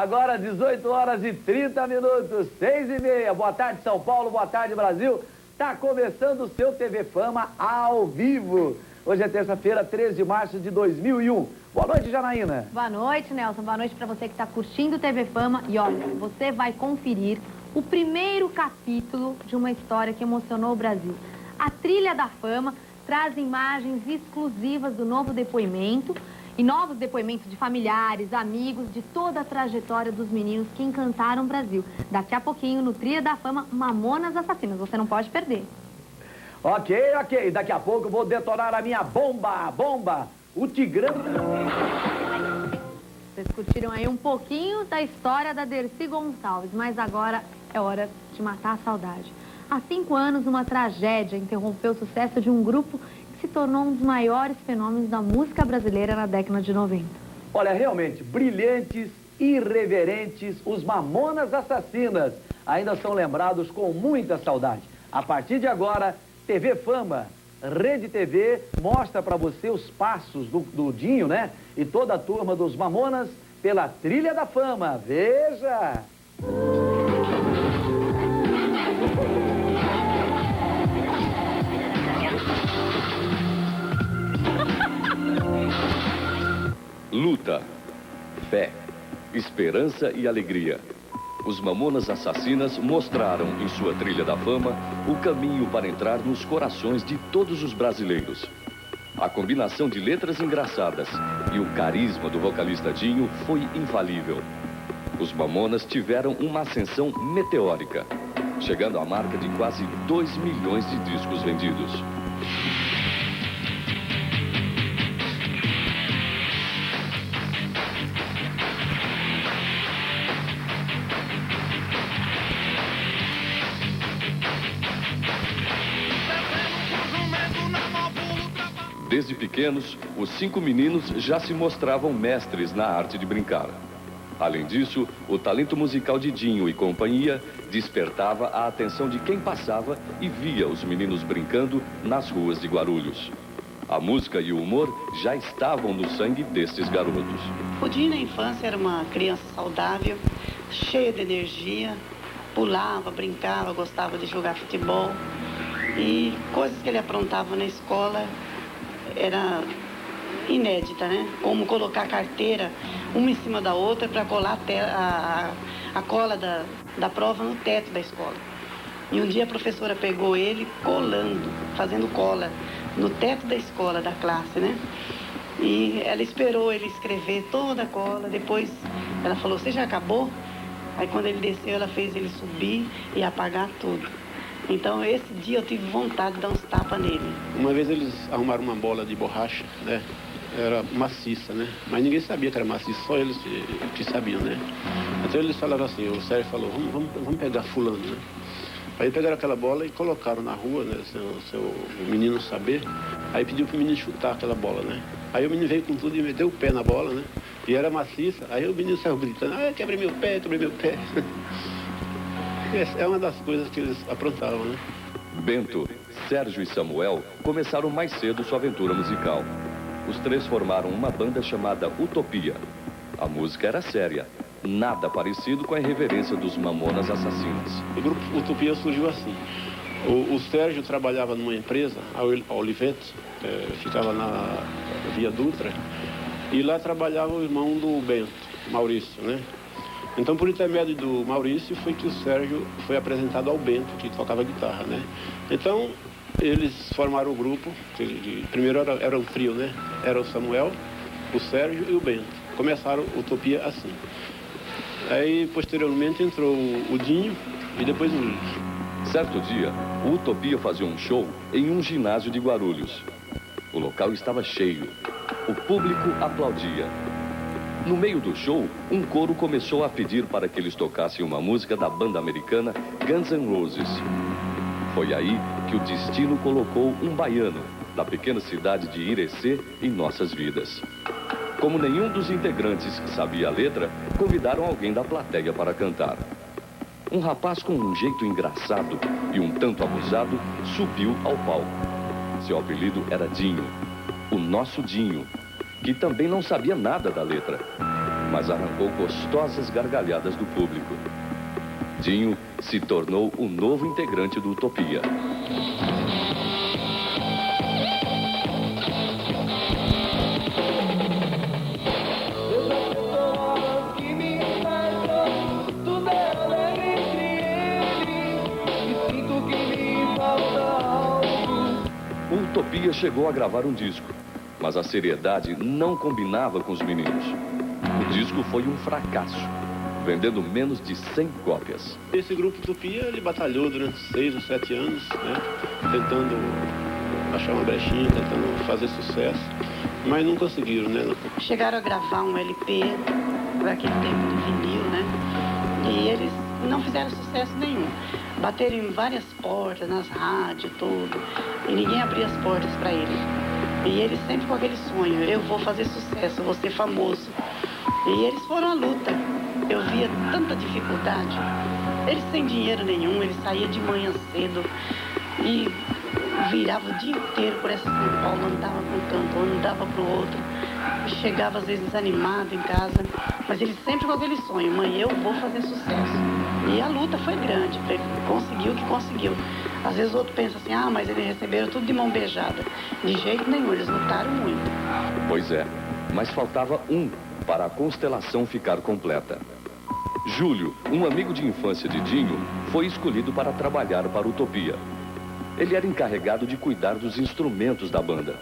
Agora 18 horas e 30 minutos, 6h30. Boa tarde, São Paulo, boa tarde, Brasil. Tá começando o seu TV Fama ao vivo. Hoje é terça-feira, 13 de março de 2001. Boa noite, Janaína. Boa noite, Nelson. Boa noite para você que está curtindo o TV Fama. E olha, você vai conferir o primeiro capítulo de uma história que emocionou o Brasil. A Trilha da Fama traz imagens exclusivas do novo depoimento e novos depoimentos de familiares, amigos, de toda a trajetória dos meninos que encantaram o Brasil. Daqui a pouquinho, no Trilha da Fama, Mamonas Assassinas. Você não pode perder. Ok. Daqui a pouco eu vou detonar a minha bomba. O Tigrão. Vocês curtiram aí um pouquinho da história da Dercy Gonçalves, mas agora é hora de matar a saudade. Há 5 anos, uma tragédia interrompeu o sucesso de um grupo que se tornou um dos maiores fenômenos da música brasileira na década de 90. Olha, realmente, brilhantes, irreverentes, os Mamonas Assassinas ainda são lembrados com muita saudade. A partir de agora, TV Fama, Rede TV, mostra pra você os passos do Dinho, né? E toda a turma dos Mamonas pela Trilha da Fama. Veja! Luta, fé, esperança e alegria. Os Mamonas Assassinas mostraram em sua Trilha da Fama o caminho para entrar nos corações de todos os brasileiros. A combinação de letras engraçadas e o carisma do vocalista Dinho foi infalível. Os Mamonas tiveram uma ascensão meteórica, chegando à marca de quase 2 milhões de discos vendidos. Desde pequenos, os 5 meninos já se mostravam mestres na arte de brincar. Além disso, o talento musical de Dinho e companhia despertava a atenção de quem passava e via os meninos brincando nas ruas de Guarulhos. A música e o humor já estavam no sangue destes garotos. O Dinho na infância era uma criança saudável, cheia de energia, pulava, brincava, gostava de jogar futebol. E coisas que ele aprontava na escola era inédita, né? Como colocar a carteira uma em cima da outra para colar a cola da prova no teto da escola. E um dia a professora pegou ele colando, fazendo cola no teto da escola, da classe, né? E ela esperou ele escrever toda a cola, depois ela falou, você já acabou? Aí quando ele desceu, ela fez ele subir e apagar tudo. Então, esse dia eu tive vontade de dar uns tapas nele. Uma vez eles arrumaram uma bola de borracha, né? Era maciça, né? Mas ninguém sabia que era maciça, só eles que sabiam, né? Então eles falaram assim, o Sérgio falou, vamos pegar fulano, né? Aí pegaram aquela bola e colocaram na rua, né? O menino saber. Aí pediu pro menino chutar aquela bola, né? Aí o menino veio com tudo e meteu o pé na bola, né? E era maciça. Aí o menino saiu gritando, quebrei meu pé. É uma das coisas que eles aprontavam, né? Bento, Sérgio e Samuel começaram mais cedo sua aventura musical. Os 3 formaram uma banda chamada Utopia. A música era séria, nada parecido com a irreverência dos Mamonas Assassinas. O grupo Utopia surgiu assim. O Sérgio trabalhava numa empresa, a Olivetti, ficava na Via Dutra, e lá trabalhava o irmão do Bento, Maurício, né? Então, por intermédio do Maurício, foi que o Sérgio foi apresentado ao Bento, que tocava guitarra, né? Então, eles formaram o grupo, primeiro era um trio, né? Era o Samuel, o Sérgio e o Bento. Começaram a Utopia assim. Aí, posteriormente, entrou o Dinho e depois o Luiz. Certo dia, o Utopia fazia um show em um ginásio de Guarulhos. O local estava cheio. O público aplaudia. No meio do show, um coro começou a pedir para que eles tocassem uma música da banda americana Guns N' Roses. Foi aí que o destino colocou um baiano, da pequena cidade de Irecê, em nossas vidas. Como nenhum dos integrantes sabia a letra, convidaram alguém da plateia para cantar. Um rapaz com um jeito engraçado e um tanto abusado subiu ao palco. Seu apelido era Dinho, o nosso Dinho, que também não sabia nada da letra. mas arrancou gostosas gargalhadas do público. Dinho se tornou o novo integrante do Utopia. O Utopia chegou a gravar um disco, mas a seriedade não combinava com os meninos. O disco foi um fracasso, vendendo menos de 100 cópias. Esse grupo Utopia, ele batalhou durante 6 ou 7 anos, né, tentando achar uma brechinha, tentando fazer sucesso, mas não conseguiram, né? Chegaram a gravar um LP, por aquele tempo do vinil, né? E eles não fizeram sucesso nenhum. Bateram em várias portas, nas rádios, tudo, e ninguém abria as portas para eles. E eles sempre com aquele sonho, eu vou fazer sucesso, vou ser famoso. E eles foram à luta. Eu via tanta dificuldade. Eles sem dinheiro nenhum, eles saíam de manhã cedo e viravam o dia inteiro por essa São Paulo, andava para um canto, andava para o outro. Chegava às vezes desanimado em casa, mas eles sempre com aquele sonho, mãe, eu vou fazer sucesso. E a luta foi grande, ele conseguiu o que conseguiu. Às vezes o outro pensa assim, ah, mas eles receberam tudo de mão beijada. De jeito nenhum, eles lutaram muito. Pois é, mas faltava um para a constelação ficar completa. Júlio, um amigo de infância de Dinho, foi escolhido para trabalhar para a Utopia. Ele era encarregado de cuidar dos instrumentos da banda,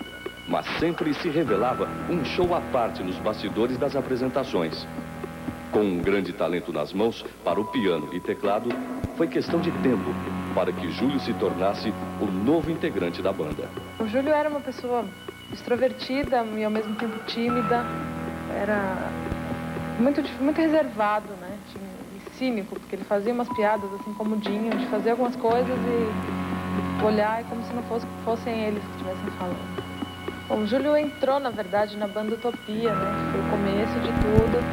mas sempre se revelava um show à parte nos bastidores das apresentações. Com um grande talento nas mãos para o piano e teclado, foi questão de tempo para que Júlio se tornasse o novo integrante da banda. O Júlio era uma pessoa extrovertida e ao mesmo tempo tímida, era muito reservado, né? E cínico, porque ele fazia umas piadas assim como o Dinho, de fazer algumas coisas e olhar como se não fossem eles que estivessem falando. Bom, o Júlio entrou, na verdade, na banda Utopia, né? Foi o começo de tudo,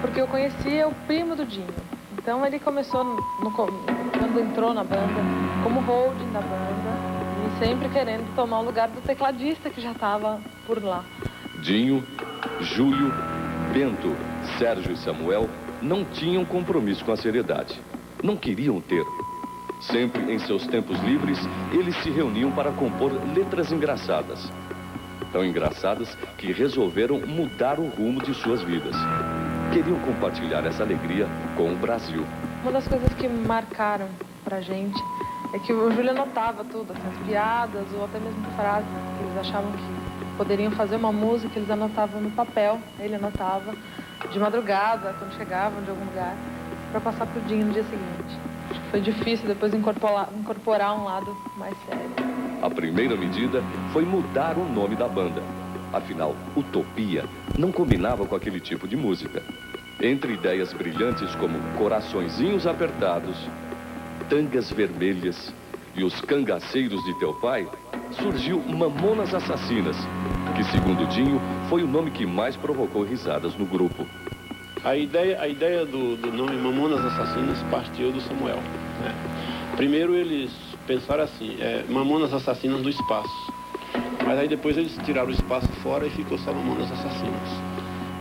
porque eu conhecia o primo do Dinho. Então ele começou, quando entrou na banda, como holding da banda, e sempre querendo tomar o lugar do tecladista que já estava por lá. Dinho, Júlio, Bento, Sérgio e Samuel não tinham compromisso com a seriedade. Não queriam ter. Sempre em seus tempos livres, eles se reuniam para compor letras engraçadas. Tão engraçadas que resolveram mudar o rumo de suas vidas. Queriam compartilhar essa alegria com o Brasil. Uma das coisas que marcaram pra gente é que o Júlio anotava tudo, assim, as piadas ou até mesmo frases que eles achavam que poderiam fazer uma música, eles anotavam no papel, ele anotava de madrugada, quando chegavam de algum lugar, para passar pro Dinho no dia seguinte. Acho que foi difícil depois incorporar um lado mais sério. A primeira medida foi mudar o nome da banda. Afinal, Utopia não combinava com aquele tipo de música. Entre ideias brilhantes como Coraçõezinhos Apertados, Tangas Vermelhas e Os Cangaceiros de Teu Pai, surgiu Mamonas Assassinas, que, segundo Dinho, foi o nome que mais provocou risadas no grupo. A ideia do nome Mamonas Assassinas partiu do Samuel, né? Primeiro eles pensaram assim, Mamonas Assassinas do Espaço. Mas aí depois eles tiraram o espaço fora e ficou só Mamonas Assassinas.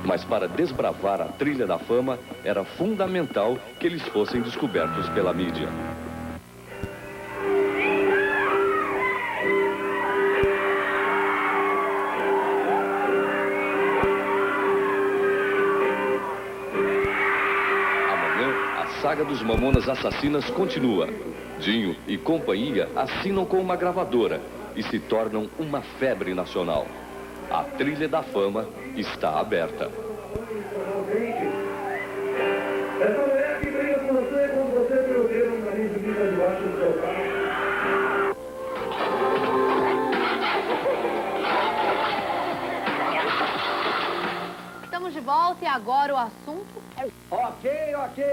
Mas para desbravar a trilha da fama, era fundamental que eles fossem descobertos pela mídia. Amanhã, a saga dos Mamonas Assassinas continua. Dinho e companhia assinam com uma gravadora e se tornam uma febre nacional. A trilha da fama está aberta. Essa mulher que briga com você quando você tem o dedo no nariz de vida debaixo do seu carro. Estamos de volta e agora o assunto é... Ok. Ok.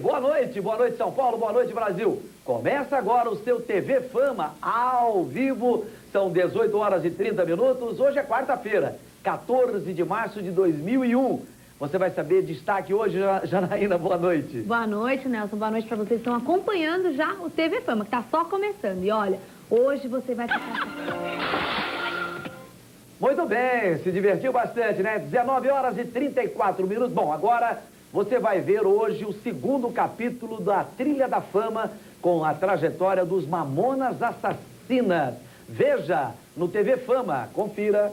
Boa noite São Paulo, boa noite Brasil. Começa agora o seu TV Fama ao vivo. São 18 horas e 30 minutos. Hoje é quarta-feira, 14 de março de 2001. Você vai saber destaque hoje, Janaína, boa noite. Boa noite, Nelson. Boa noite para vocês que estão acompanhando já o TV Fama, que está só começando. E olha, hoje você vai ficar... Muito bem, se divertiu bastante, né? 19 horas e 34 minutos. Bom, agora você vai ver hoje o segundo capítulo da Trilha da Fama com a trajetória dos Mamonas Assassinas. Veja no TV Fama, confira.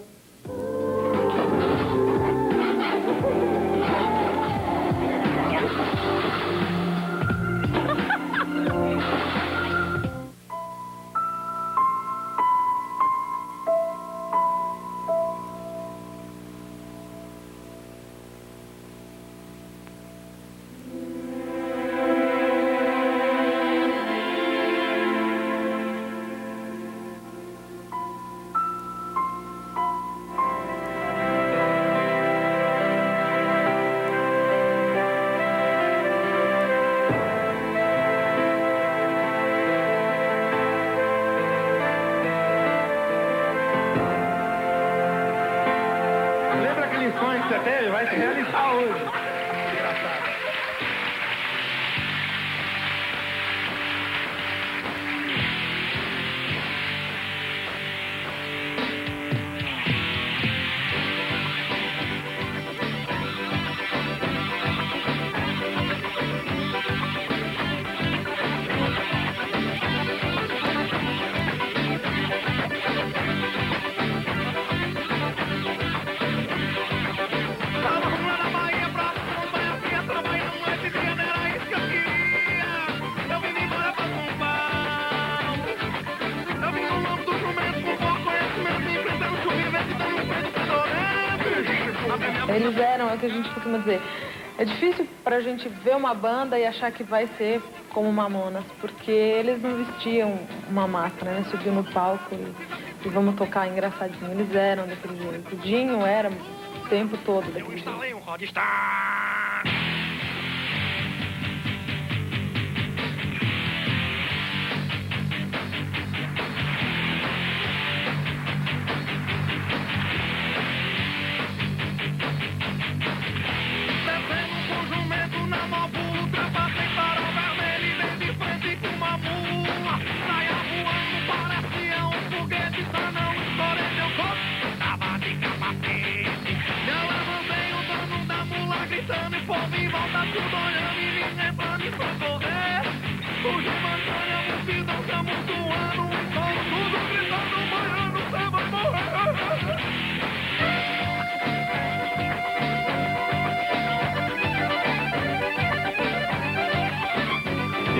Sonho que você teve vai se realizar hoje. Eles eram, é o que a gente costuma dizer. É difícil pra gente ver uma banda e achar que vai ser como Mamonas, porque eles não vestiam uma máscara, né? Subiam no palco e vamos tocar engraçadinho. Eles eram daquele jeito. O Dinho era o tempo todo daquele jeito.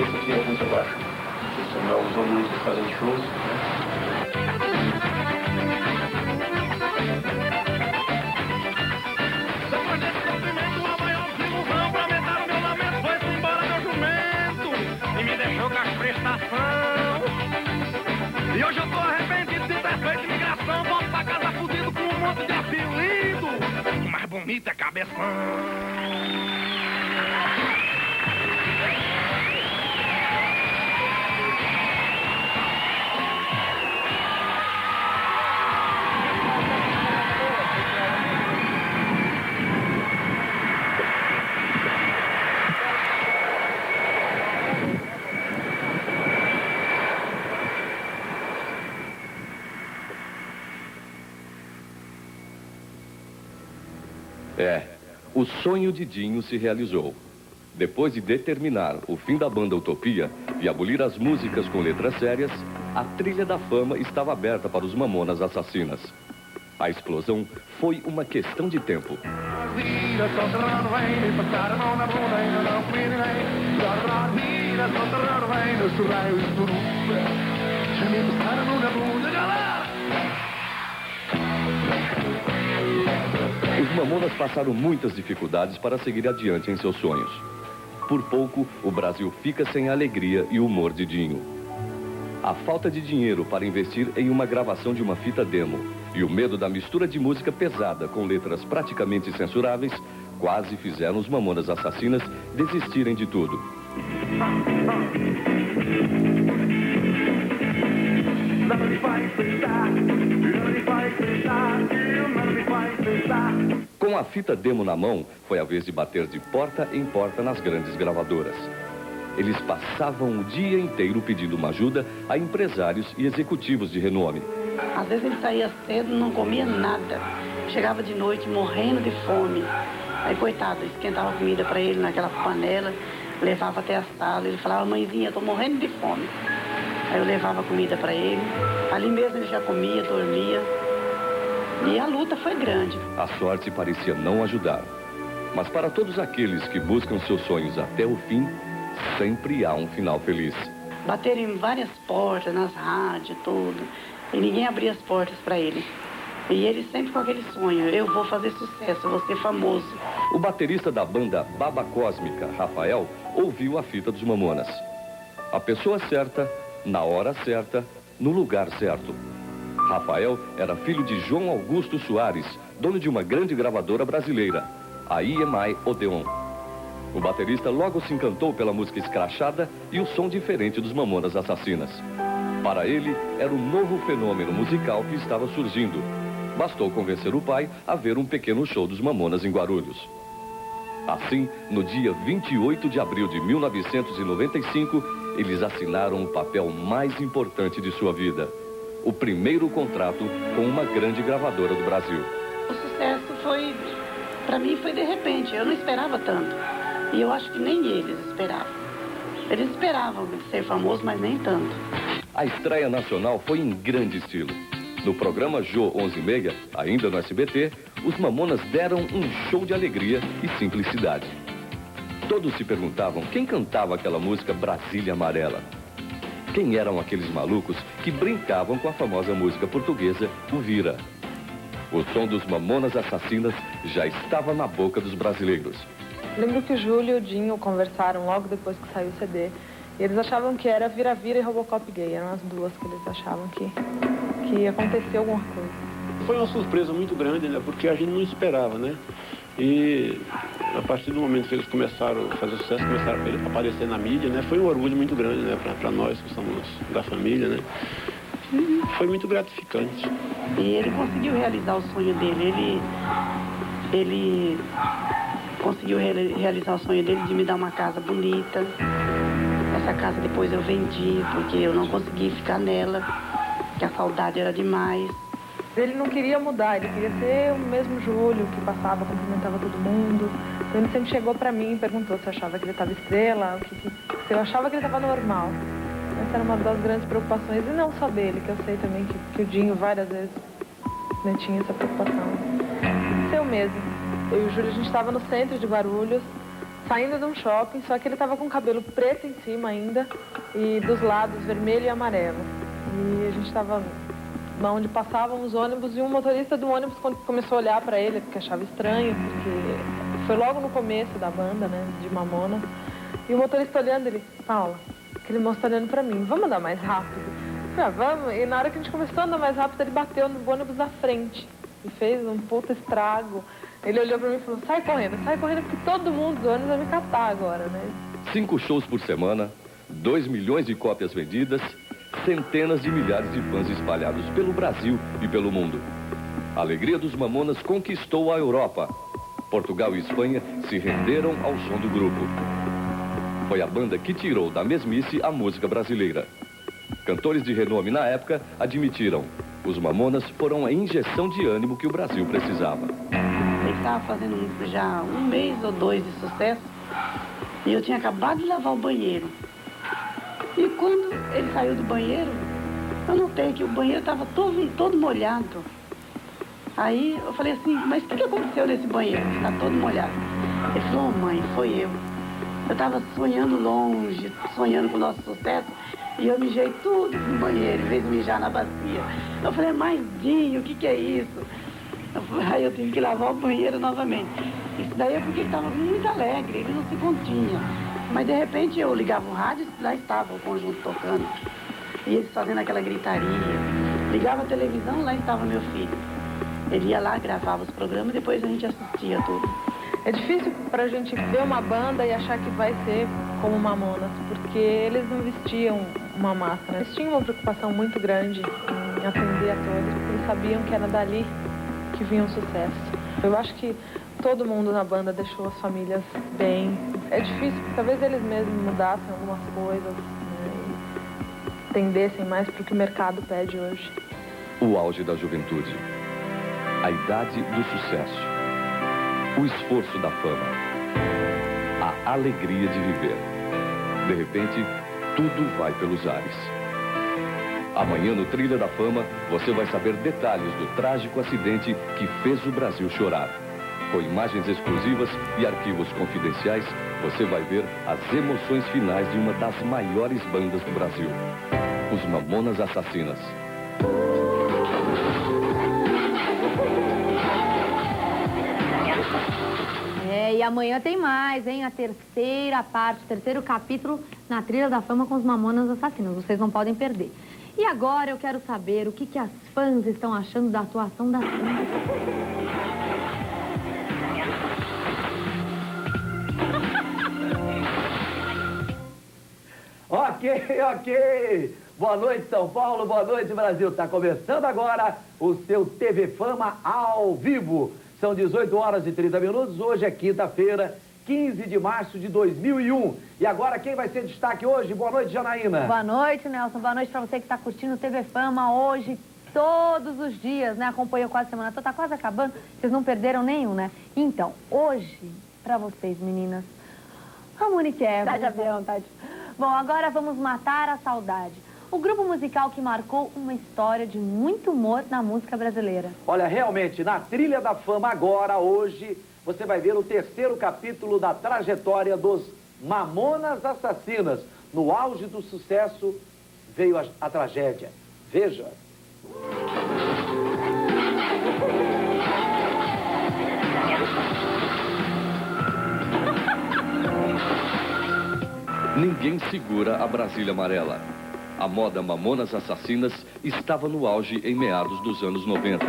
Esse aqui é muito baixo. O Samuel usou muito fazendo shows, né? E hoje eu tô arrependido de ter feito imigração. Volto pra casa fudido com um monte de apelido. O mais bonito é cabeção. O sonho de Dinho se realizou. Depois de determinar o fim da banda Utopia e abolir as músicas com letras sérias, a Trilha da Fama estava aberta para os Mamonas Assassinas. A explosão foi uma questão de tempo. Os Mamonas passaram muitas dificuldades para seguir adiante em seus sonhos. Por pouco, o Brasil fica sem a alegria e o humor de Dinho. A falta de dinheiro para investir em uma gravação de uma fita demo e o medo da mistura de música pesada com letras praticamente censuráveis quase fizeram os Mamonas Assassinas desistirem de tudo. Nada me faz pensar, nada me faz pensar, nada me faz pensar. dançar. Com a fita demo na mão, foi a vez de bater de porta em porta nas grandes gravadoras. Eles passavam o dia inteiro pedindo uma ajuda a empresários e executivos de renome. Às vezes ele saía cedo, não comia nada. Chegava de noite morrendo de fome. Aí, coitado, esquentava comida para ele naquela panela, levava até a sala. Ele falava, mãezinha, eu tô morrendo de fome. Aí eu levava comida para ele. Ali mesmo ele já comia, dormia. E a luta foi grande. A sorte parecia não ajudar. Mas para todos aqueles que buscam seus sonhos até o fim, sempre há um final feliz. Bateram em várias portas, nas rádios, tudo. E ninguém abria as portas para ele. E ele sempre com aquele sonho, eu vou fazer sucesso, eu vou ser famoso. O baterista da banda Baba Cósmica, Rafael, ouviu a fita dos Mamonas. A pessoa certa, na hora certa, no lugar certo. Rafael era filho de João Augusto Soares, dono de uma grande gravadora brasileira, a EMI Odeon. O baterista logo se encantou pela música escrachada e o som diferente dos Mamonas Assassinas. Para ele, era um novo fenômeno musical que estava surgindo. Bastou convencer o pai a ver um pequeno show dos Mamonas em Guarulhos. Assim, no dia 28 de abril de 1995, eles assinaram o papel mais importante de sua vida. O primeiro contrato com uma grande gravadora do Brasil. O sucesso foi, para mim, foi de repente. Eu não esperava tanto. E eu acho que nem eles esperavam. Eles esperavam ser famosos, mas nem tanto. A estreia nacional foi em grande estilo. No programa Jô 11h30, ainda no SBT, os Mamonas deram um show de alegria e simplicidade. Todos se perguntavam quem cantava aquela música Brasília Amarela. Quem eram aqueles malucos que brincavam com a famosa música portuguesa, o Vira. O som dos Mamonas Assassinas já estava na boca dos brasileiros. Lembro que o Júlio e o Dinho conversaram logo depois que saiu o CD. E eles achavam que era Vira-Vira e Robocop Gay. Eram as duas que eles achavam que ia acontecer alguma coisa. Foi uma surpresa muito grande, né? Porque a gente não esperava, né? E a partir do momento que eles começaram a fazer sucesso, começaram a aparecer na mídia, né? Foi um orgulho muito grande, né? Para nós que somos da família, né? E foi muito gratificante. E ele conseguiu realizar o sonho dele. Ele conseguiu realizar o sonho dele de me dar uma casa bonita. Essa casa depois eu vendi, porque eu não consegui ficar nela, que a saudade era demais. Ele não queria mudar, ele queria ser o mesmo Júlio, que passava, cumprimentava todo mundo. Então ele sempre chegou pra mim e perguntou se eu achava que ele estava estrela, se eu achava que ele estava normal. Essa era uma das grandes preocupações, e não só dele, que eu sei também que o Dinho várias vezes, né, tinha essa preocupação. De ser eu mesmo. Eu e o Júlio, a gente estava no centro de Guarulhos, saindo de um shopping, só que ele estava com o cabelo preto em cima ainda e dos lados vermelho e amarelo. E a gente estava onde passavam os ônibus e um motorista do ônibus começou a olhar para ele porque achava estranho, porque foi logo no começo da banda, né, de Mamonas. E o motorista olhando, ele, Paula, aquele moço tá olhando para mim, vamos andar mais rápido? Eu falei, vamos. E na hora que a gente começou a andar mais rápido, ele bateu no ônibus da frente e fez um puta estrago. Ele olhou pra mim e falou, sai correndo, porque todo mundo do ônibus vai me catar agora, né? 5 shows por semana, 2 milhões de cópias vendidas, centenas de milhares de fãs espalhados pelo Brasil e pelo mundo. A alegria dos Mamonas conquistou a Europa. Portugal e Espanha se renderam ao som do grupo. Foi a banda que tirou da mesmice a música brasileira. Cantores de renome na época admitiram, os Mamonas foram a injeção de ânimo que o Brasil precisava. Ele estava fazendo já 1 mês ou 2 de sucesso e eu tinha acabado de lavar o banheiro. E quando ele saiu do banheiro, eu notei que o banheiro estava todo molhado. Aí eu falei assim, mas o que aconteceu nesse banheiro? Está todo molhado. Ele falou, mãe, foi eu. Eu estava sonhando longe, sonhando com o nosso sucesso, e eu mijei tudo no banheiro, em vez de mijar na bacia. Eu falei, mas Dinho, o que é isso? Aí eu tive que lavar o banheiro novamente. Isso daí é porque ele estava muito alegre, ele não se continha. Mas de repente eu ligava o rádio e lá estava o conjunto tocando. E eles fazendo aquela gritaria. Ligava a televisão, lá estava meu filho. Ele ia lá, gravava os programas e depois a gente assistia tudo. É difícil pra gente ver uma banda e achar que vai ser como Mamonas, porque eles não vestiam uma máscara. Eles tinham uma preocupação muito grande em atender a todos, porque eles sabiam que era dali que vinha o sucesso. Eu acho que todo mundo na banda deixou as famílias bem. É difícil, porque talvez eles mesmos mudassem algumas coisas, né, e tendessem mais para o que o mercado pede hoje. O auge da juventude, a idade do sucesso, o esforço da fama, a alegria de viver. De repente, tudo vai pelos ares. Amanhã no Trilha da Fama, você vai saber detalhes do trágico acidente que fez o Brasil chorar. Com imagens exclusivas e arquivos confidenciais, você vai ver as emoções finais de uma das maiores bandas do Brasil, os Mamonas Assassinas. E amanhã tem mais, hein? A terceira parte, o terceiro capítulo na Trilha da Fama com os Mamonas Assassinas. Vocês não podem perder. E agora eu quero saber o que as fãs estão achando da atuação da Sandra. Ok. Boa noite, São Paulo. Boa noite, Brasil. Está começando agora o seu TV Fama ao vivo. São 18 horas e 30 minutos. Hoje é quinta-feira, 15 de março de 2001. E agora, quem vai ser destaque hoje? Boa noite, Janaína. Boa noite, Nelson. Boa noite para você que está curtindo o TV Fama hoje, todos os dias, né? Acompanhou quase a semana toda, tá quase acabando. Vocês não perderam nenhum, né? Então, hoje, para vocês, meninas, a Monique Evans. Tá de avião, tá de... Bom, agora vamos matar a saudade. O grupo musical que marcou uma história de muito humor na música brasileira. Olha, realmente, na Trilha da Fama agora, hoje, você vai ver o terceiro capítulo da trajetória dos Mamonas Assassinas. No auge do sucesso veio a tragédia. Veja. Ninguém segura a Brasília Amarela. A moda Mamonas Assassinas estava no auge em meados dos anos 90.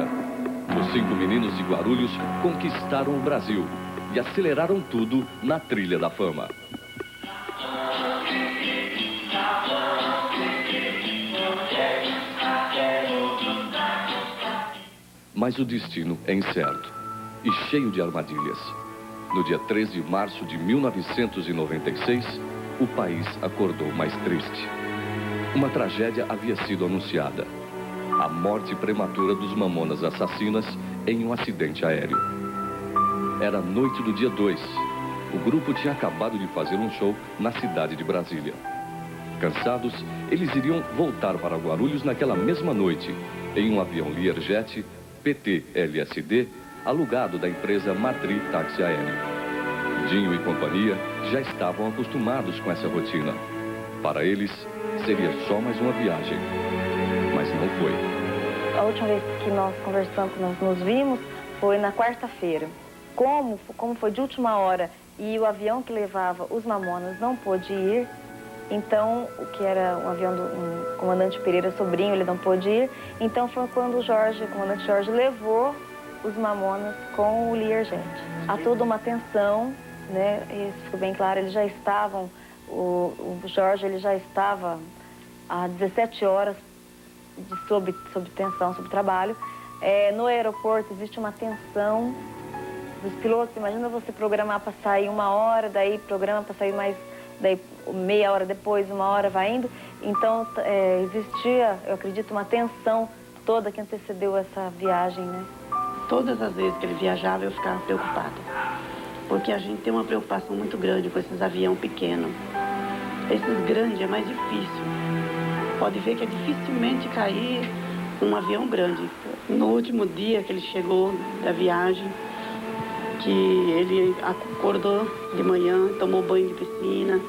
Os 5 meninos de Guarulhos conquistaram o Brasil e aceleraram tudo na Trilha da Fama. Mas o destino é incerto e cheio de armadilhas. No dia 13 de março de 1996, o país acordou mais triste. Uma tragédia havia sido anunciada. A morte prematura dos Mamonas Assassinas em um acidente aéreo. Era a noite do dia 2. O grupo tinha acabado de fazer um show na cidade de Brasília. Cansados, eles iriam voltar para Guarulhos naquela mesma noite, em um avião Learjet PT-LSD, alugado da empresa Madri Táxi Aéreo. Dinho e companhia já estavam acostumados com essa rotina. Para eles, seria só mais uma viagem. Mas não foi. A última vez que nós conversamos, que nós nos vimos, foi na quarta-feira. Como foi de última hora e o avião que levava os Mamonas não pôde ir, então, o que era um avião do comandante Pereira, sobrinho, ele não pôde ir. Então foi quando o comandante Jorge levou os Mamonas com o Learjet. Há toda uma tensão, né? Isso ficou bem claro, eles já estavam, o Jorge ele já estava há 17 horas sob tensão, sob trabalho. No aeroporto existe uma tensão dos pilotos. Imagina você programar para sair 1 hora, daí programa para sair mais, daí meia hora depois, 1 hora vai indo. Então existia, eu acredito, uma tensão toda que antecedeu essa viagem, né? Todas as vezes que ele viajava eu ficava preocupada, porque a gente tem uma preocupação muito grande com esses aviões pequenos. Esses grandes é mais difícil. Pode ver que é dificilmente cair um avião grande. No último dia que ele chegou da viagem, que ele acordou de manhã, tomou banho de piscina,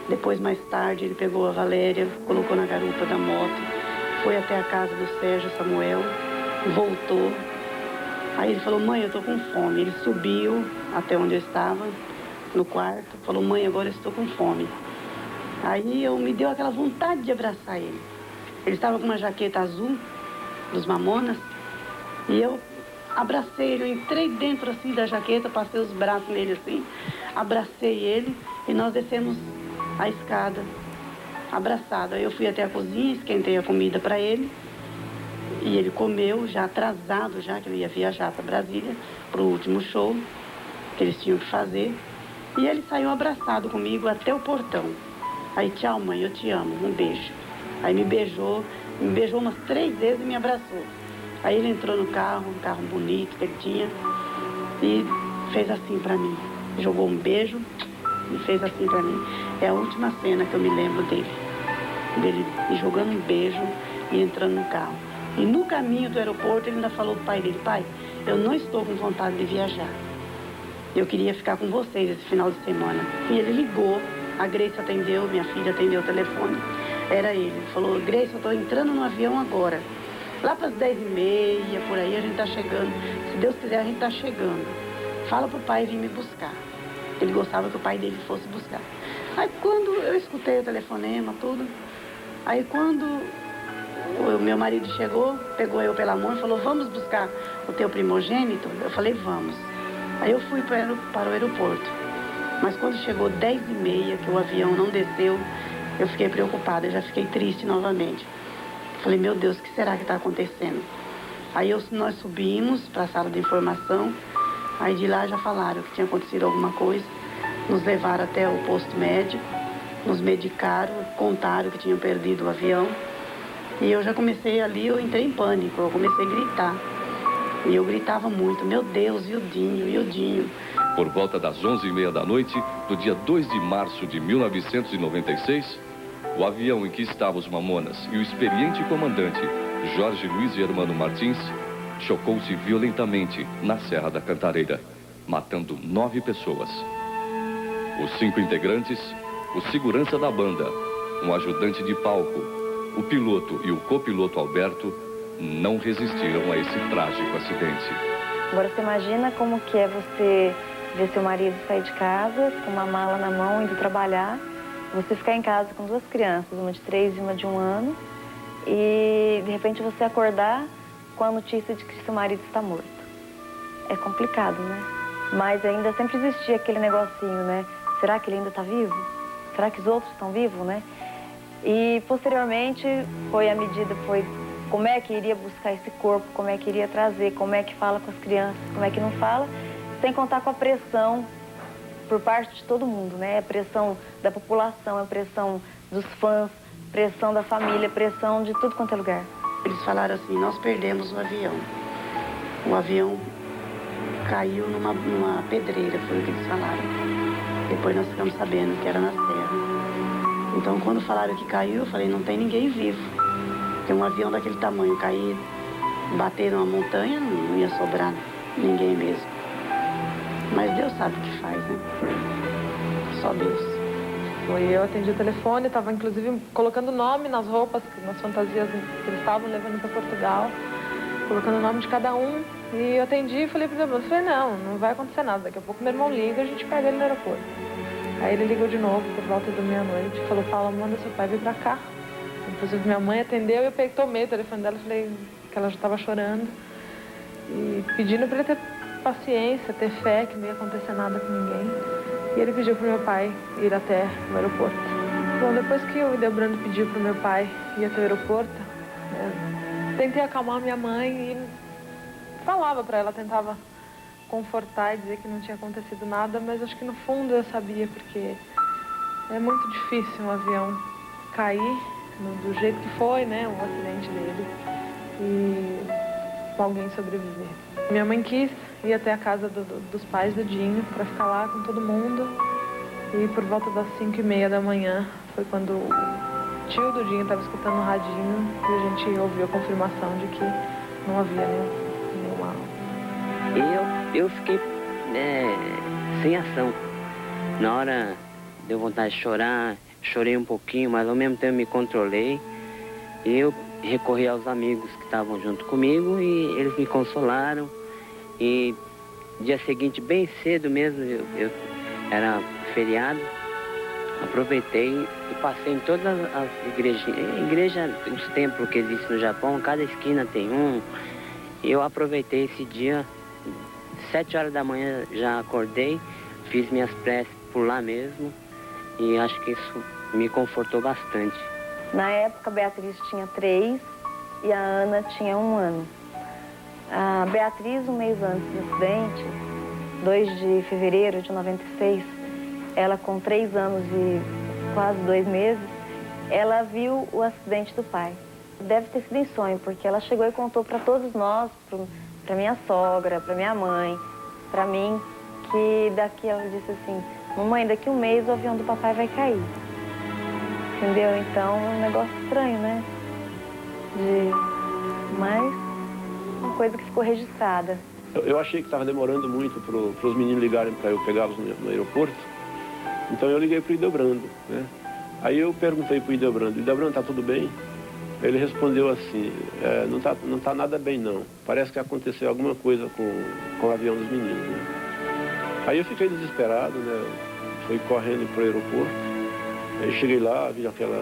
depois mais tarde ele pegou a Valéria, colocou na garupa da moto, foi até a casa do Sérgio Samuel, voltou. Aí ele falou: mãe, eu tô com fome. Ele subiu até onde eu estava, no quarto, falou: mãe, agora eu estou com fome. Aí me deu aquela vontade de abraçar ele. Ele estava com uma jaqueta azul, dos Mamonas, e eu abracei ele, eu entrei dentro assim da jaqueta, passei os braços nele assim, abracei ele e nós descemos a escada, abraçado. Aí eu fui até a cozinha, esquentei a comida para ele E ele comeu, já atrasado, já que ele ia viajar para Brasília, para o último show que eles tinham que fazer. E ele saiu abraçado comigo até o portão. Aí, tchau, mãe, eu te amo, um beijo. Aí me beijou umas 3 vezes e me abraçou. Aí ele entrou no carro, um carro bonito que ele tinha, e fez assim pra mim. Jogou um beijo e fez assim pra mim. É a última cena que eu me lembro dele me jogando um beijo e entrando no carro. E no caminho do aeroporto ele ainda falou pro pai dele: pai, eu não estou com vontade de viajar. Eu queria ficar com vocês esse final de semana. E ele ligou, a Grace atendeu, minha filha atendeu o telefone. Era ele. Ele falou: Grace, eu estou entrando no avião agora. Lá para as 10h30, por aí a gente está chegando. Se Deus quiser, a gente está chegando. Fala pro pai vir me buscar. Ele gostava que o pai dele fosse buscar. Aí quando eu escutei o telefonema, tudo, aí quando o meu marido chegou, pegou eu pela mão e falou: vamos buscar o teu primogênito? Eu falei: vamos. Aí eu fui para o aeroporto. Mas quando chegou 10h30, que o avião não desceu, eu fiquei preocupada, eu já fiquei triste novamente. Falei: meu Deus, o que será que está acontecendo? Aí nós subimos para a sala de informação, aí de lá já falaram que tinha acontecido alguma coisa, nos levaram até o posto médico, nos medicaram, contaram que tinham perdido o avião. E eu já comecei ali, eu entrei em pânico, eu comecei a gritar. E eu gritava muito: meu Deus, e o Dinho, e o Dinho. Por volta das 11h30 da noite, do dia 2 de março de 1996, o avião em que estavam os Mamonas e o experiente comandante Jorge Luiz Germano Martins chocou-se violentamente na Serra da Cantareira, matando 9 pessoas. Os 5 integrantes, o segurança da banda, um ajudante de palco, o piloto e o copiloto Alberto não resistiram a esse trágico acidente. Agora você imagina como que é você ver seu marido sair de casa com uma mala na mão, indo trabalhar, você ficar em casa com 2 crianças, uma de 3 e uma de 1 ano, e de repente você acordar com a notícia de que seu marido está morto. É complicado, né? Mas ainda sempre existia aquele negocinho, né? Será que ele ainda está vivo? Será que os outros estão vivos, né? E posteriormente foi a medida, foi como é que iria buscar esse corpo, como é que iria trazer, como é que fala com as crianças, como é que não fala, sem contar com a pressão por parte de todo mundo, né? A pressão da população, a pressão dos fãs, pressão da família, pressão de tudo quanto é lugar. Eles falaram assim: nós perdemos o avião. O avião caiu numa pedreira, foi o que eles falaram. Depois nós ficamos sabendo que era na serra. Então quando falaram que caiu, eu falei: não tem ninguém vivo. Porque um avião daquele tamanho cair, bater numa montanha, não ia sobrar ninguém mesmo. Mas Deus sabe o que faz, né? Só Deus. Eu atendi o telefone, estava inclusive colocando nome nas roupas, nas fantasias que eles estavam levando para Portugal, colocando o nome de cada um. E eu atendi e falei pro meu irmão, falei: não vai acontecer nada, daqui a pouco meu irmão liga e a gente pega ele no aeroporto. Aí ele ligou de novo por volta da meia-noite e falou: Paula, manda seu pai vir pra cá. Inclusive minha mãe atendeu e eu tomei o telefone dela e falei que ela já estava chorando. E pedindo para ele ter paciência, ter fé, que não ia acontecer nada com ninguém. E ele pediu pro meu pai ir até o aeroporto. Bom, depois que o Ideobrando pediu pro meu pai ir até o aeroporto, tentei acalmar minha mãe e falava para ela, tentava confortar e dizer que não tinha acontecido nada, mas acho que no fundo eu sabia, porque é muito difícil um avião cair do jeito que foi, né, o acidente dele, e alguém sobreviver. Minha mãe quis ir até a casa dos pais do Dinho para ficar lá com todo mundo, e por volta das 5h30 da manhã foi quando o tio do Dinho estava escutando no radinho e a gente ouviu a confirmação de que não havia nenhuma alma. Eu fiquei sem ação. Na hora deu vontade de chorar, chorei um pouquinho, mas ao mesmo tempo me controlei. E eu recorri aos amigos que estavam junto comigo e eles me consolaram. E dia seguinte, bem cedo mesmo, eu era feriado, aproveitei e passei em todas as igrejas, os templos que existem no Japão, cada esquina tem um. E eu aproveitei esse dia, 7 horas da manhã já acordei, fiz minhas preces por lá mesmo e acho que isso me confortou bastante. Na época, a Beatriz tinha 3 e a Ana tinha 1 ano. A Beatriz, um mês antes do acidente, 2 de fevereiro de 96, ela com 3 anos e quase 2 meses, ela viu o acidente do pai. Deve ter sido em sonho, porque ela chegou e contou para todos nós, para minha sogra, para minha mãe, para mim, que daqui ela disse assim, mamãe, daqui 1 mês o avião do papai vai cair. Entendeu? Então, é um negócio estranho, né? Mas uma coisa que ficou registrada. Eu achei que estava demorando muito para os meninos ligarem para eu pegá-los no aeroporto. Então eu liguei para o Idebrando, né? Aí eu perguntei para o Idebrando, está tudo bem? Ele respondeu assim, não tá nada bem não. Parece que aconteceu alguma coisa com o avião dos meninos, né? Aí eu fiquei desesperado, né? Fui correndo para o aeroporto. Aí cheguei lá, vi aquele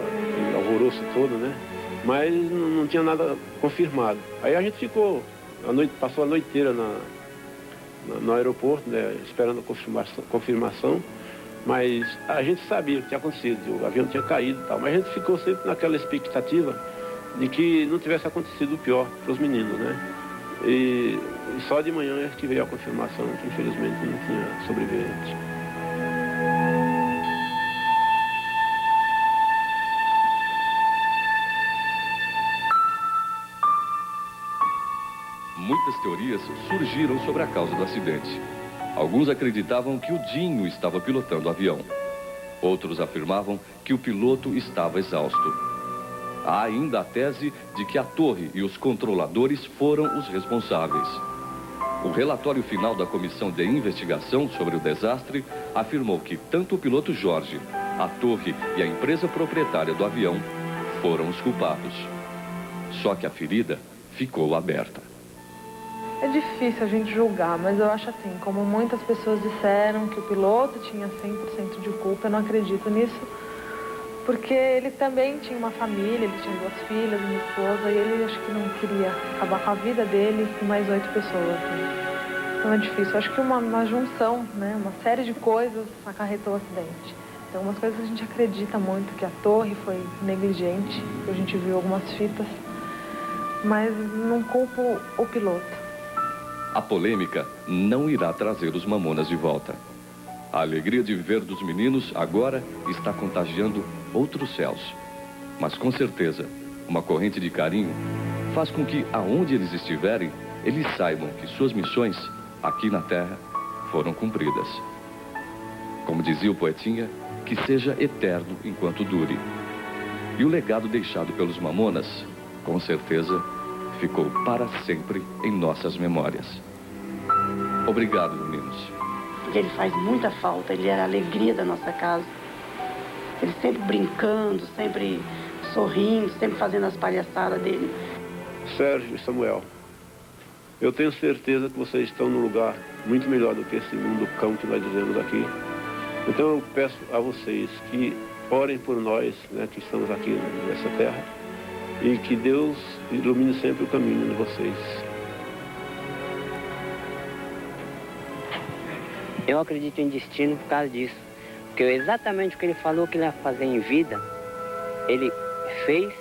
alvoroço todo, né? Mas não tinha nada confirmado. Aí a gente ficou, passou a noite inteira no aeroporto, né? Esperando a confirmação. Mas a gente sabia o que tinha acontecido, o avião tinha caído e tal. Mas a gente ficou sempre naquela expectativa de que não tivesse acontecido o pior para os meninos, né? E só de manhã é que veio a confirmação que infelizmente não tinha sobrevivente. Muitas teorias surgiram sobre a causa do acidente. Alguns acreditavam que o Dinho estava pilotando o avião. Outros afirmavam que o piloto estava exausto. Há ainda a tese de que a torre e os controladores foram os responsáveis. O relatório final da comissão de investigação sobre o desastre afirmou que tanto o piloto Jorge, a torre e a empresa proprietária do avião foram os culpados. Só que a ferida ficou aberta. É difícil a gente julgar, mas eu acho assim, como muitas pessoas disseram que o piloto tinha 100% de culpa, eu não acredito nisso, porque ele também tinha uma família, ele tinha 2 filhas, uma esposa, e ele acho que não queria acabar com a vida dele e mais 8 pessoas. Né? Então é difícil. Eu acho que uma junção, né, uma série de coisas acarretou o acidente. Então, umas coisas a gente acredita muito, que a torre foi negligente, que a gente viu algumas fitas, mas não culpo o piloto. A polêmica não irá trazer os Mamonas de volta. A alegria de viver dos meninos agora está contagiando outros céus. Mas com certeza, uma corrente de carinho faz com que, aonde eles estiverem, eles saibam que suas missões, aqui na Terra, foram cumpridas. Como dizia o poetinha, que seja eterno enquanto dure. E o legado deixado pelos Mamonas, com certeza, ficou para sempre em nossas memórias. Obrigado, meninos. Ele faz muita falta, ele era a alegria da nossa casa. Ele sempre brincando, sempre sorrindo, sempre fazendo as palhaçadas dele. Sérgio e Samuel, eu tenho certeza que vocês estão num lugar muito melhor do que esse mundo cão que nós dizemos aqui. Então eu peço a vocês que orem por nós, né, que estamos aqui nessa terra, e que Deus ilumine sempre o caminho de vocês. Eu acredito em destino por causa disso. Porque exatamente o que ele falou que ele ia fazer em vida, ele fez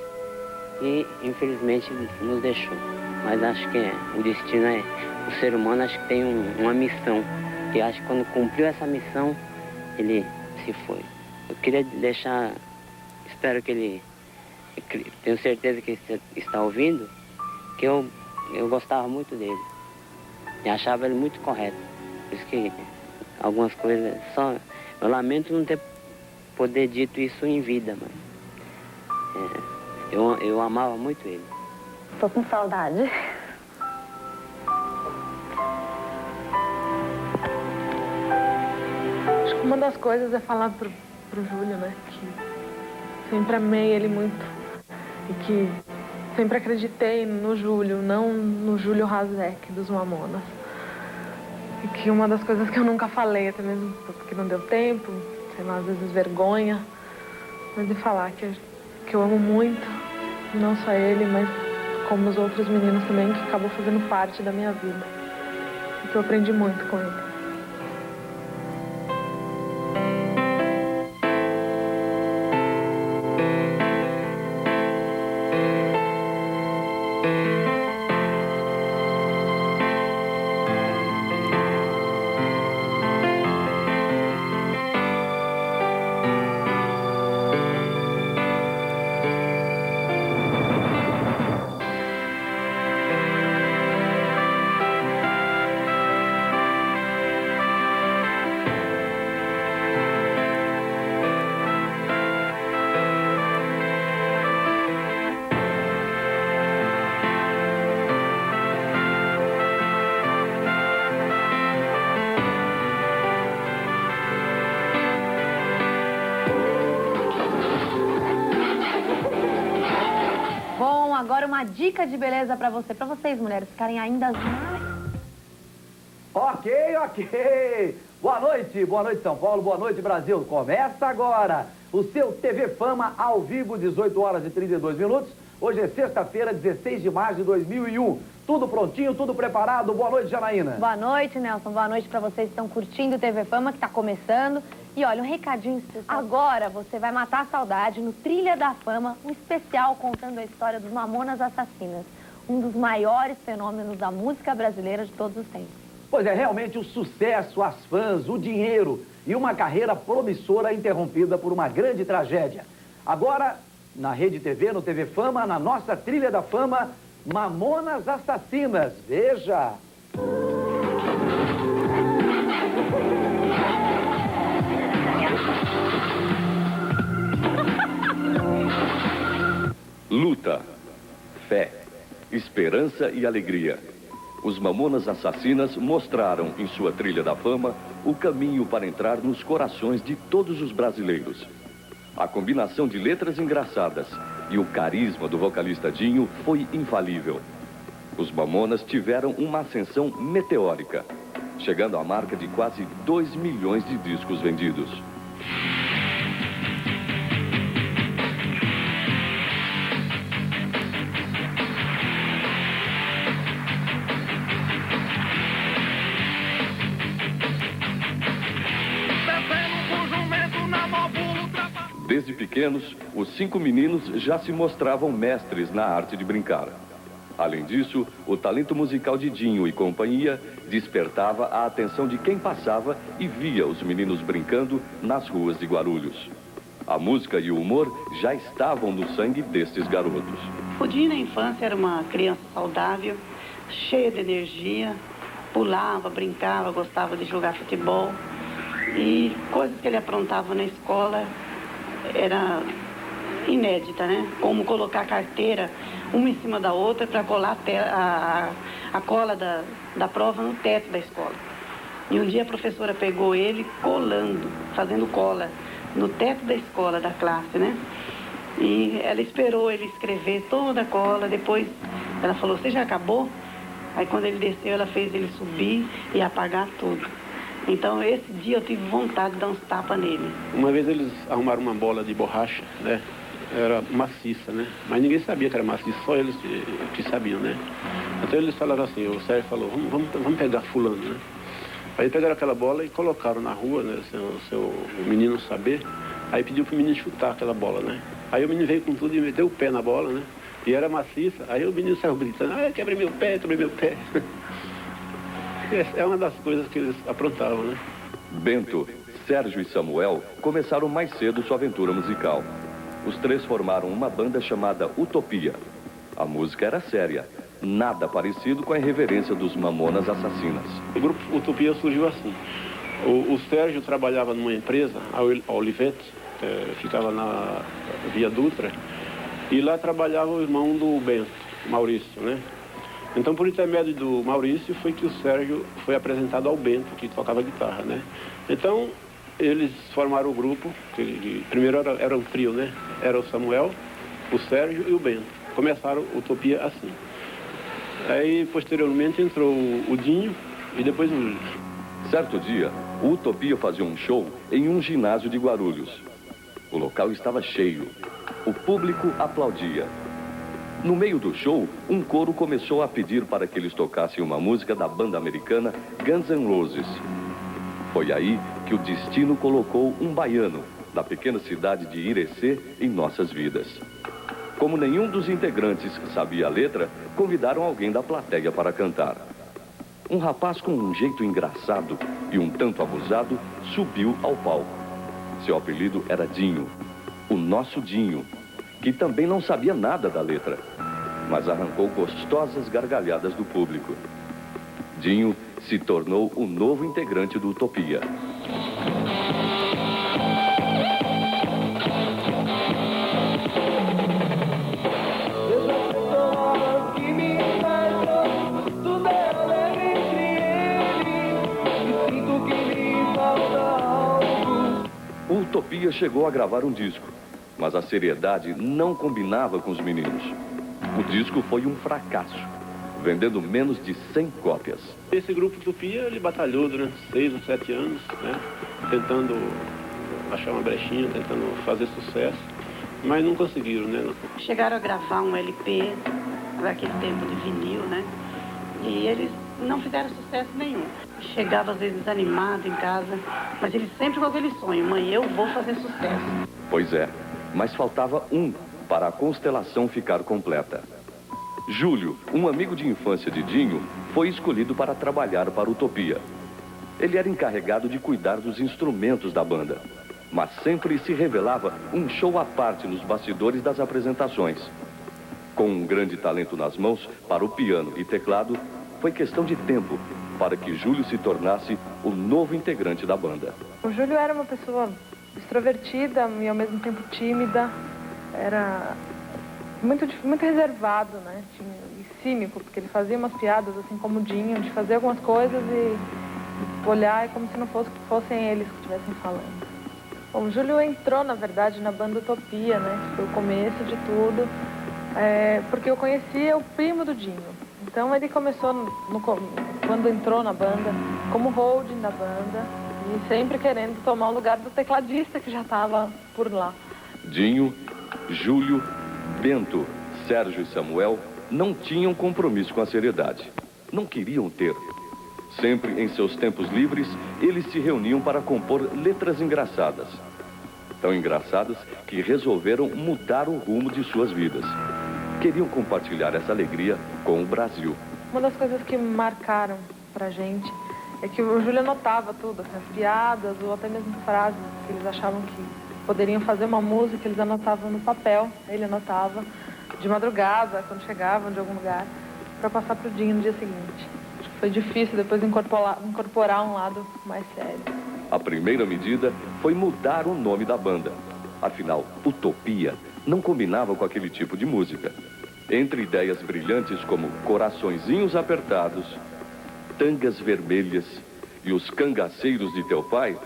e infelizmente nos deixou. Mas acho que o destino é... O ser humano acho que tem uma missão. E acho que quando cumpriu essa missão, ele se foi. Eu queria deixar... Espero que ele... Tenho certeza que ele está ouvindo, que eu gostava muito dele. E achava ele muito correto. Por isso que algumas coisas... Eu lamento não ter poder dito isso em vida, mas... eu amava muito ele. Tô com saudade. Acho que uma das coisas é falar pro Júlio, né, que sempre amei ele muito e que sempre acreditei no Júlio, não no Júlio Razek dos Mamonas. E que uma das coisas que eu nunca falei, até mesmo porque não deu tempo, sei lá, às vezes vergonha, mas de falar que eu amo muito, não só ele, mas como os outros meninos também, que acabou fazendo parte da minha vida. E que eu aprendi muito com ele. uma dica de beleza pra vocês, mulheres, ficarem ainda mais... Ok. Boa noite São Paulo, boa noite Brasil. Começa agora o seu TV Fama ao vivo, 18 horas e 32 minutos. Hoje é sexta-feira, 16 de março de 2001. Tudo prontinho, tudo preparado. Boa noite, Janaína. Boa noite, Nelson. Boa noite pra vocês que estão curtindo o TV Fama, que tá começando. E olha, um recadinho especial. Agora você vai matar a saudade no Trilha da Fama, um especial contando a história dos Mamonas Assassinas, um dos maiores fenômenos da música brasileira de todos os tempos. Pois é, realmente o sucesso, as fãs, o dinheiro e uma carreira promissora interrompida por uma grande tragédia. Agora, na Rede TV, no TV Fama, na nossa Trilha da Fama, Mamonas Assassinas. Veja! Luta, fé, esperança e alegria. Os Mamonas Assassinas mostraram em sua Trilha da Fama o caminho para entrar nos corações de todos os brasileiros. A combinação de letras engraçadas e o carisma do vocalista Dinho foi infalível. Os Mamonas tiveram uma ascensão meteórica, chegando à marca de quase 2 milhões de discos vendidos. Desde pequenos, os 5 meninos já se mostravam mestres na arte de brincar. Além disso, o talento musical de Dinho e companhia despertava a atenção de quem passava e via os meninos brincando nas ruas de Guarulhos. A música e o humor já estavam no sangue destes garotos. O Dinho na infância era uma criança saudável, cheia de energia, pulava, brincava, gostava de jogar futebol. E coisas que ele aprontava na escola era inédita, né? Como colocar a carteira uma em cima da outra para colar a cola da prova no teto da escola. E um dia a professora pegou ele colando, fazendo cola no teto da escola, da classe, né? E ela esperou ele escrever toda a cola, depois ela falou, você já acabou? Aí quando ele desceu, ela fez ele subir e apagar tudo. Então, esse dia eu tive vontade de dar uns tapas nele. Uma vez eles arrumaram uma bola de borracha, né? Era maciça, né? Mas ninguém sabia que era maciça, só eles que sabiam, né? Então eles falaram assim, o Sérgio falou, vamos pegar fulano, né? Aí pegaram aquela bola e colocaram na rua, né? O menino saber. Aí pediu pro menino chutar aquela bola, né? Aí o menino veio com tudo e meteu o pé na bola, né? E era maciça. Aí o menino saiu gritando, quebrei meu pé. É uma das coisas que eles aprontavam, né? Bento, Sérgio e Samuel começaram mais cedo sua aventura musical. Os três formaram uma banda chamada Utopia. A música era séria, nada parecido com a irreverência dos Mamonas Assassinas. O grupo Utopia surgiu assim. O Sérgio trabalhava numa empresa, a Olivetti, ficava na Via Dutra, e lá trabalhava o irmão do Bento, Maurício, né? Então, por intermédio do Maurício, foi que o Sérgio foi apresentado ao Bento, que tocava guitarra, né? Então, eles formaram o grupo, primeiro era um trio, né? Era o Samuel, o Sérgio e o Bento. Começaram Utopia assim. Aí, posteriormente, entrou o Dinho e depois o Luiz. Certo dia, o Utopia fazia um show em um ginásio de Guarulhos. O local estava cheio. O público aplaudia. No meio do show, um coro começou a pedir para que eles tocassem uma música da banda americana Guns N' Roses. Foi aí que o destino colocou um baiano da pequena cidade de Irecê em nossas vidas. Como nenhum dos integrantes sabia a letra, convidaram alguém da plateia para cantar. Um rapaz com um jeito engraçado e um tanto abusado subiu ao palco. Seu apelido era Dinho, o nosso Dinho, que também não sabia nada da letra, mas arrancou gostosas gargalhadas do público. Dinho se tornou o novo integrante do Utopia. O Utopia chegou a gravar um disco, mas a seriedade não combinava com os meninos. O disco foi um fracasso, vendendo menos de 100 cópias. Esse grupo Utopia, ele batalhou durante 6 ou 7 anos, né? Tentando achar uma brechinha, tentando fazer sucesso, mas não conseguiram, né? Chegaram a gravar um LP, naquele tempo de vinil, né? E eles não fizeram sucesso nenhum. Chegava às vezes desanimado em casa, mas eles sempre com aquele sonho: mãe, eu vou fazer sucesso. Pois é, mas faltava um para a constelação ficar completa. Júlio, um amigo de infância de Dinho, foi escolhido para trabalhar para Utopia. Ele era encarregado de cuidar dos instrumentos da banda, mas sempre se revelava um show à parte nos bastidores das apresentações. Com um grande talento nas mãos para o piano e teclado, foi questão de tempo para que Júlio se tornasse o novo integrante da banda. O Júlio era uma pessoa extrovertida e ao mesmo tempo tímida, era muito reservado, né? E cínico, porque ele fazia umas piadas assim como o Dinho, de fazer algumas coisas e olhar como se não fossem eles que estivessem falando. Bom, o Júlio entrou, na verdade, na banda Utopia, né? Que foi o começo de tudo, porque eu conhecia o primo do Dinho. Então ele começou, quando entrou na banda, como holding da banda e sempre querendo tomar o lugar do tecladista que já estava por lá. Dinho, Júlio, Bento, Sérgio e Samuel não tinham compromisso com a seriedade. Não queriam ter. Sempre em seus tempos livres, eles se reuniam para compor letras engraçadas. Tão engraçadas que resolveram mudar o rumo de suas vidas. Queriam compartilhar essa alegria com o Brasil. Uma das coisas que marcaram pra gente é que o Júlio anotava tudo, assim, as piadas ou até mesmo frases que eles achavam que poderiam fazer uma música, eles anotavam no papel. Ele anotava de madrugada, quando chegavam de algum lugar, para passar pro Dinho no dia seguinte. Acho que foi difícil depois incorporar um lado mais sério. A primeira medida foi mudar o nome da banda. Afinal, Utopia não combinava com aquele tipo de música. Entre ideias brilhantes como Coraçõezinhos Apertados, Tangas Vermelhas e Os Cangaceiros de Teu Pai,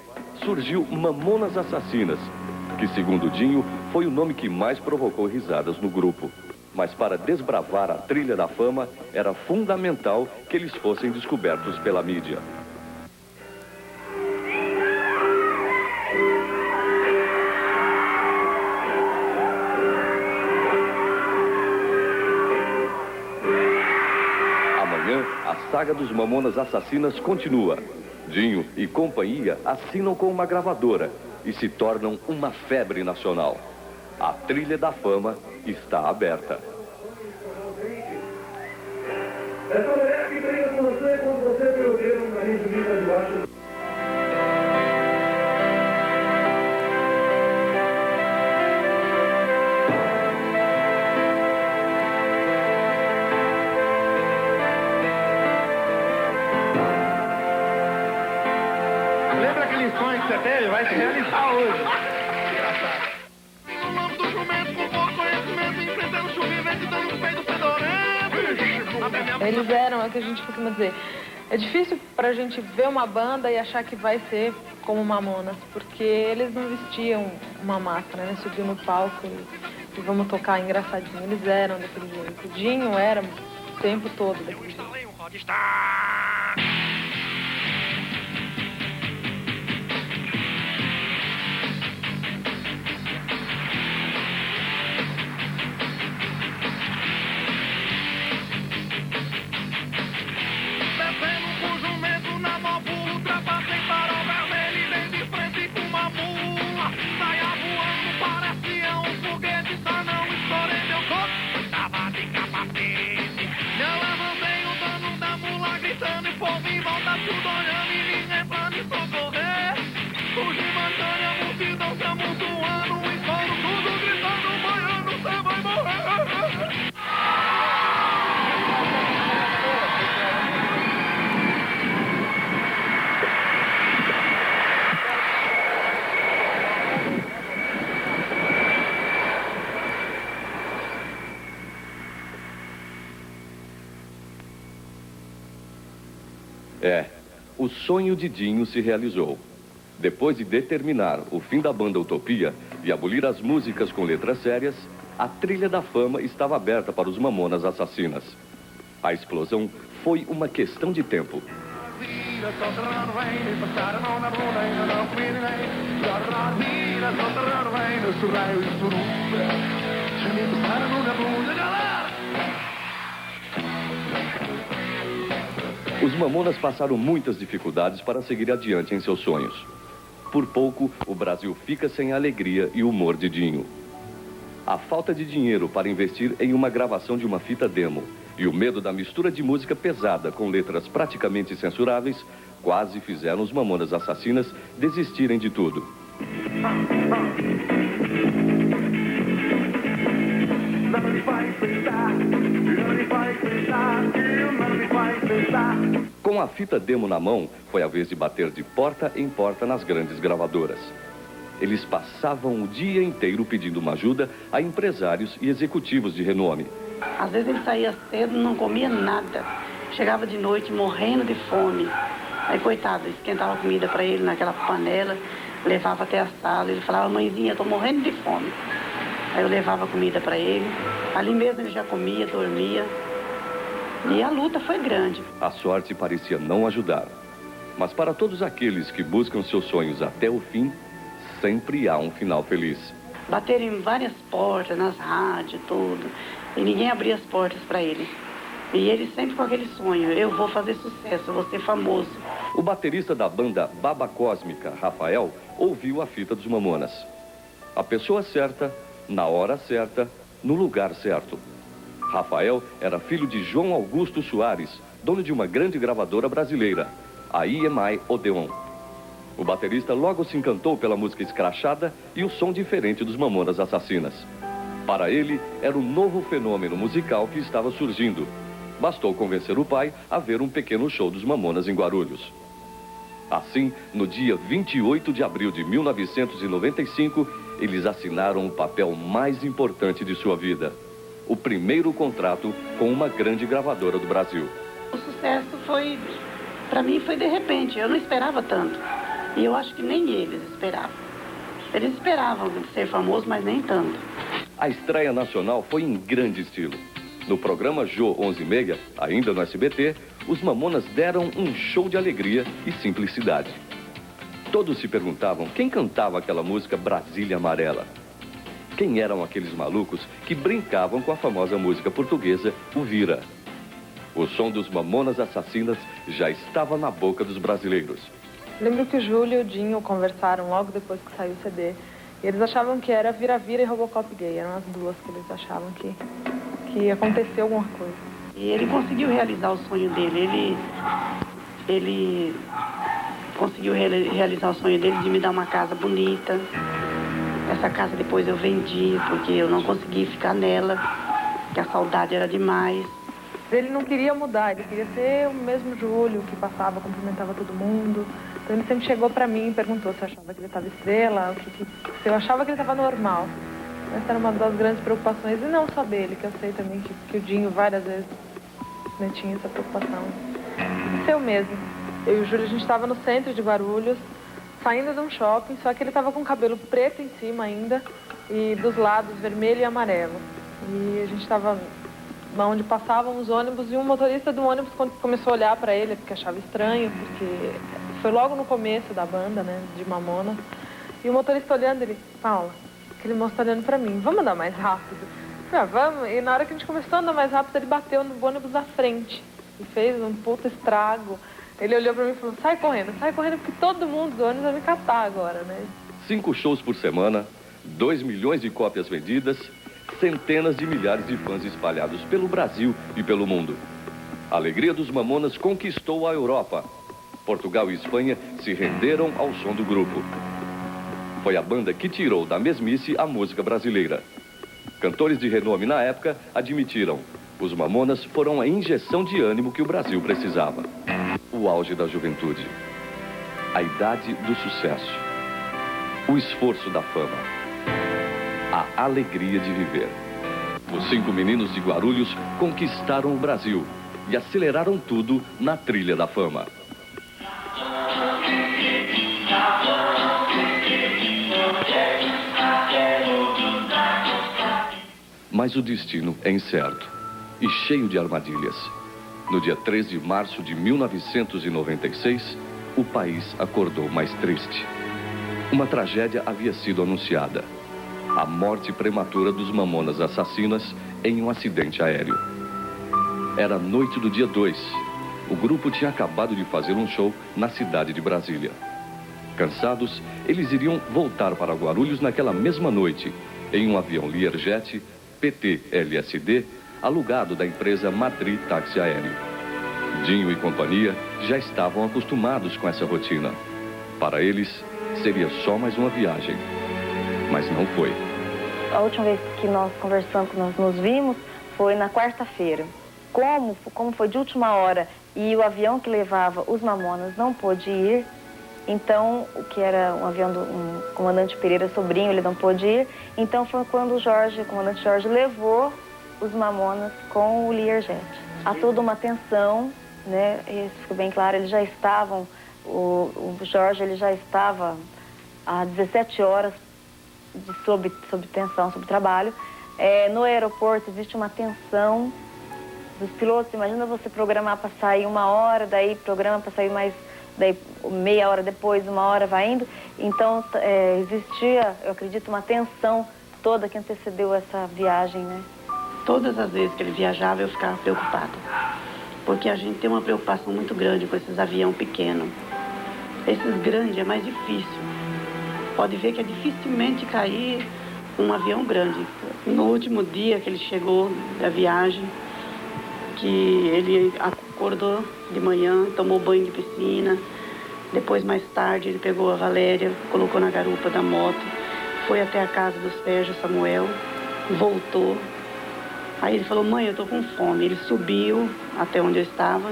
surgiu Mamonas Assassinas, que, segundo Dinho, foi o nome que mais provocou risadas no grupo. Mas para desbravar a trilha da fama, era fundamental que eles fossem descobertos pela mídia. A saga dos Mamonas Assassinas continua. Dinho e companhia assinam com uma gravadora e se tornam uma febre nacional. A trilha da fama está aberta. Essa mulher que briga com você quando você perdeu um carinho de vida debaixo. Lembra aquele sonho que você teve? Vai se realizar hoje. O nome do jumento com pouco conhecimento, enfrentando chuva e vento, dando um peito fedorento. Eles eram, é o que a gente costuma dizer. É difícil pra gente ver uma banda e achar que vai ser como Mamonas, porque eles não vestiam uma máscara, né? Subiam no palco e vamos tocar engraçadinho. Eles eram daquele jeito. O Dinho era o tempo todo daquele jeito. O sonho de Dinho se realizou. Depois de determinar o fim da banda Utopia e abolir as músicas com letras sérias, a trilha da fama estava aberta para os Mamonas Assassinas. A explosão foi uma questão de tempo. Os Mamonas passaram muitas dificuldades para seguir adiante em seus sonhos. Por pouco, o Brasil fica sem a alegria e o humor de Dinho. A falta de dinheiro para investir em uma gravação de uma fita demo e o medo da mistura de música pesada com letras praticamente censuráveis quase fizeram os Mamonas Assassinas desistirem de tudo. Com a fita demo na mão, foi a vez de bater de porta em porta nas grandes gravadoras. Eles passavam o dia inteiro pedindo uma ajuda a empresários e executivos de renome. Às vezes ele saía cedo, não comia nada. Chegava de noite morrendo de fome. Aí, coitado, esquentava comida para ele naquela panela, levava até a sala. Ele falava, mãezinha, eu tô morrendo de fome. Aí eu levava comida para ele. Ali mesmo ele já comia, dormia. E a luta foi grande. A sorte parecia não ajudar. Mas para todos aqueles que buscam seus sonhos até o fim, sempre há um final feliz. Bateram em várias portas, nas rádios, tudo. E ninguém abria as portas para ele. E ele sempre com aquele sonho, eu vou fazer sucesso, eu vou ser famoso. O baterista da banda Baba Cósmica, Rafael, ouviu a fita dos Mamonas. A pessoa certa, na hora certa, no lugar certo. Rafael era filho de João Augusto Soares, dono de uma grande gravadora brasileira, a EMI Odeon. O baterista logo se encantou pela música escrachada e o som diferente dos Mamonas Assassinas. Para ele, era um novo fenômeno musical que estava surgindo. Bastou convencer o pai a ver um pequeno show dos Mamonas em Guarulhos. Assim, no dia 28 de abril de 1995, eles assinaram o papel mais importante de sua vida. O primeiro contrato com uma grande gravadora do Brasil. O sucesso foi, para mim, foi de repente. Eu não esperava tanto. E eu acho que nem eles esperavam. Eles esperavam ser famosos, mas nem tanto. A estreia nacional foi em grande estilo. No programa Jô 11h30, ainda no SBT, os Mamonas deram um show de alegria e simplicidade. Todos se perguntavam quem cantava aquela música Brasília Amarela. Quem eram aqueles malucos que brincavam com a famosa música portuguesa, o Vira. O som dos Mamonas Assassinas já estava na boca dos brasileiros. Lembro que o Júlio e o Dinho conversaram logo depois que saiu o CD. E eles achavam que era Vira-Vira e Robocop gay. Eram as duas que eles achavam que aconteceu alguma coisa. E ele conseguiu realizar o sonho dele. Ele conseguiu realizar o sonho dele de me dar uma casa bonita. Essa casa depois eu vendi, porque eu não consegui ficar nela, que a saudade era demais. Ele não queria mudar, ele queria ser o mesmo Júlio, que passava, cumprimentava todo mundo. Então ele sempre chegou pra mim e perguntou se eu achava que ele estava estrela, se eu achava que ele estava normal. Essa era uma das grandes preocupações, e não só dele, que eu sei também que o Dinho várias vezes tinha essa preocupação. Isso eu mesmo. Eu e o Júlio, a gente estava no centro de Guarulhos, saindo de um shopping, só que ele estava com o cabelo preto em cima ainda, e dos lados vermelho e amarelo. E a gente estava onde passavam os ônibus, e um motorista do ônibus começou a olhar para ele, porque achava estranho, porque foi logo no começo da banda, né, de Mamonas. E o motorista olhando, ele, Paula, aquele moço tá olhando para mim, vamos andar mais rápido? Eu falei, vamos. E na hora que a gente começou a andar mais rápido, ele bateu no ônibus da frente e fez um puta estrago. Ele olhou para mim e falou, sai correndo, porque todo mundo do ônibus vai me catar agora, né? 5 shows por semana, 2 milhões de cópias vendidas, centenas de milhares de fãs espalhados pelo Brasil e pelo mundo. A alegria dos Mamonas conquistou a Europa. Portugal e Espanha se renderam ao som do grupo. Foi a banda que tirou da mesmice a música brasileira. Cantores de renome na época admitiram: os Mamonas foram a injeção de ânimo que o Brasil precisava. O auge da juventude, a idade do sucesso, o esforço da fama, a alegria de viver. Os 5 meninos de Guarulhos conquistaram o Brasil e aceleraram tudo na trilha da fama. Mas o destino é incerto e cheio de armadilhas. No dia 3 de março de 1996, o país acordou mais triste. Uma tragédia havia sido anunciada. A morte prematura dos Mamonas Assassinas em um acidente aéreo. Era a noite do dia 2. O grupo tinha acabado de fazer um show na cidade de Brasília. Cansados, eles iriam voltar para Guarulhos naquela mesma noite, em um avião Learjet PT-LSD, alugado da empresa Madrid Táxi Aéreo. Dinho e companhia já estavam acostumados com essa rotina. Para eles, seria só mais uma viagem. Mas não foi. A última vez que nós conversamos, que nós nos vimos, foi na quarta-feira. Como foi de última hora e o avião que levava os Mamonas não pôde ir, então, o que era um avião do comandante Pereira Sobrinho, ele não pôde ir, então foi quando o comandante Jorge levou os Mamonas com o Learjet. Há toda uma tensão, né? Isso ficou bem claro, eles já estavam, o Jorge ele já estava há 17 horas sob tensão, sob trabalho. No aeroporto existe uma tensão dos pilotos. Imagina você programar para sair 1 hora, daí programa para sair mais, daí meia hora depois, 1 hora vai indo. Então existia, eu acredito, uma tensão toda que antecedeu essa viagem, né? Todas as vezes que ele viajava eu ficava preocupada, porque a gente tem uma preocupação muito grande com esses aviões pequenos. Esses grandes é mais difícil. Pode ver que é dificilmente cair um avião grande. No último dia que ele chegou da viagem, que ele acordou de manhã, tomou banho de piscina, depois mais tarde ele pegou a Valéria, colocou na garupa da moto, foi até a casa do Sérgio Samuel, voltou. Aí ele falou: mãe, eu tô com fome. Ele subiu até onde eu estava,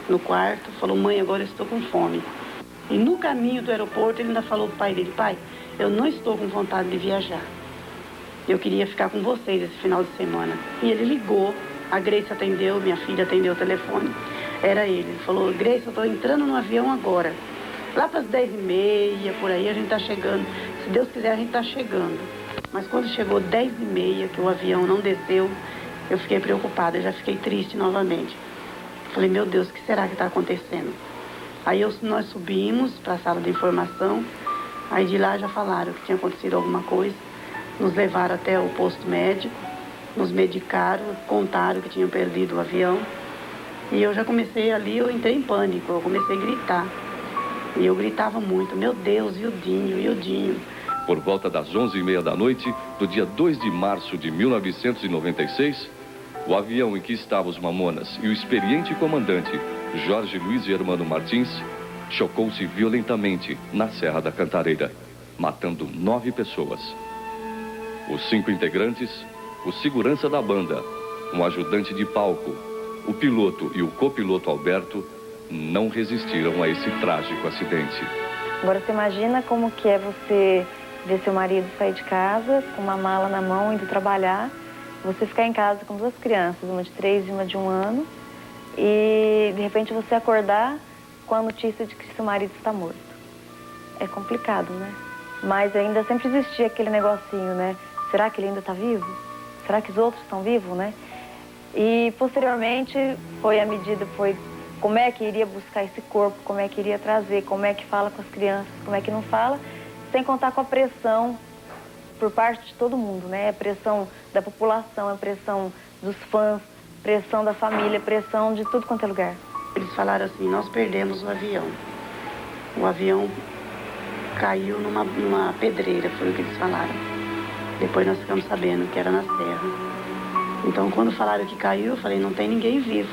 no quarto, falou: mãe, agora eu estou com fome. E no caminho do aeroporto ele ainda falou pro pai dele: pai, eu não estou com vontade de viajar. Eu queria ficar com vocês esse final de semana. E ele ligou, a Grace atendeu, minha filha atendeu o telefone. Era ele falou: Grace, eu estou entrando no avião agora. Lá para as 10h30, por aí a gente está chegando. Se Deus quiser, a gente está chegando. Mas quando chegou 10h30, que o avião não desceu, eu fiquei preocupada, eu já fiquei triste novamente. Falei: meu Deus, o que será que está acontecendo? Aí nós subimos para a sala de informação, aí de lá já falaram que tinha acontecido alguma coisa, nos levaram até o posto médico, nos medicaram, contaram que tinham perdido o avião. E eu já comecei ali, eu entrei em pânico, eu comecei a gritar. E eu gritava muito: meu Deus, e o Dinho, e o Dinho. Por volta das 11h30 da noite, do dia 2 de março de 1996, o avião em que estavam os Mamonas e o experiente comandante Jorge Luiz Germano Martins chocou-se violentamente na Serra da Cantareira, matando 9 pessoas. Os 5 integrantes, o segurança da banda, um ajudante de palco, o piloto e o copiloto Alberto não resistiram a esse trágico acidente. Agora você imagina como que é você ver seu marido sair de casa com uma mala na mão, indo trabalhar, você ficar em casa com 2 crianças, uma de 3 e uma de 1 ano, e de repente você acordar com a notícia de que seu marido está morto. É complicado, né? Mas ainda sempre existia aquele negocinho, né? Será que ele ainda está vivo? Será que os outros estão vivos, né? E posteriormente foi a medida, foi como é que iria buscar esse corpo, como é que iria trazer, como é que fala com as crianças, como é que não fala, sem contar com a pressão por parte de todo mundo, né? A pressão da população, a pressão dos fãs, pressão da família, pressão de tudo quanto é lugar. Eles falaram assim: nós perdemos o avião. O avião caiu numa pedreira, foi o que eles falaram. Depois nós ficamos sabendo que era na serra. Então, quando falaram que caiu, eu falei: não tem ninguém vivo.